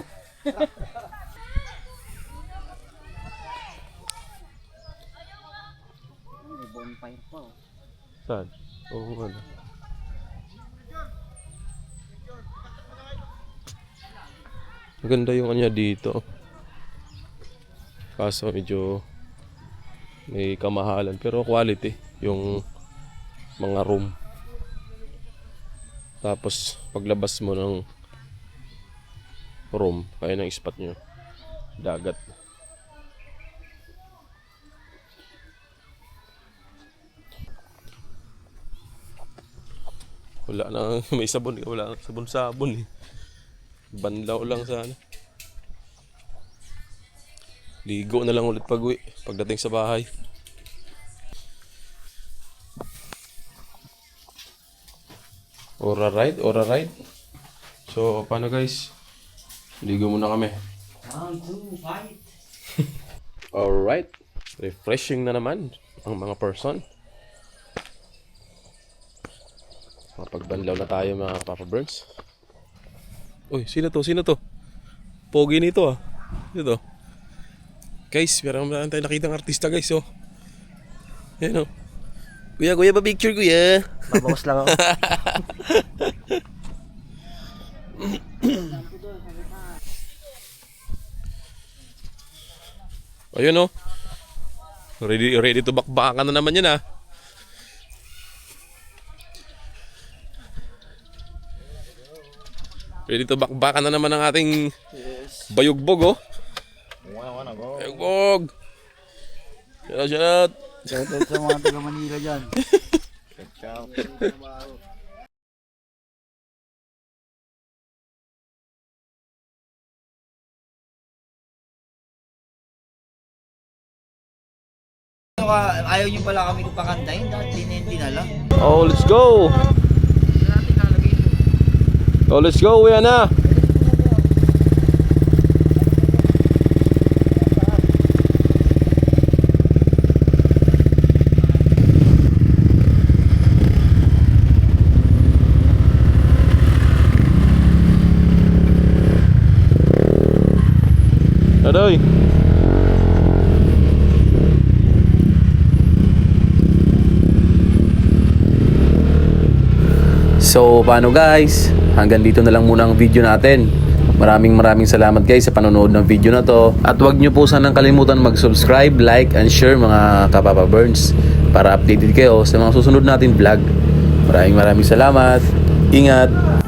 May bonfire pa oh. Saan? Oo, ano. Maganda yung kanya dito. Kaso medyo may kamahalan pero quality yung mga room. Tapos paglabas mo ng room, kaya ng spot nyo, dagat. Wala na, may sabon, wala na sabon-sabon eh. Banlaw lang sana. Ligo na lang ulit pag-uwi, pagdating sa bahay. Ora ride. So, paano guys? Ligo muna kami. Alright. Refreshing na naman ang mga person. Mapagbanlaw na tayo mga Papa Burns. Uy, sino to? Pogi nito ah. Ito. Guys, meron tayo nakitang artista guys oh. Ayan oh. Kuya, pa-picture kuya. Babawas lang ako. Ayun oh. Ready to bakbakan na naman yan ah. Ready to bakbakan na naman ang ating bayugbog oh. Wanna go. Bayugbog. Shout. Shoutout sa mga taga Manila dyan. Ciao. Ayaw nyo pala kami pakantayin dahil hindi na lang. Oh, let's go. Oh, let's go. Uwi na. Adoy. So paano guys, hanggang dito na lang muna ang video natin. Maraming salamat guys sa panonood ng video na to. At huwag nyo po sanang kalimutan mag-subscribe, like, and share mga Kapapa Burns para updated kayo sa mga susunod natin vlog. Maraming salamat. Ingat.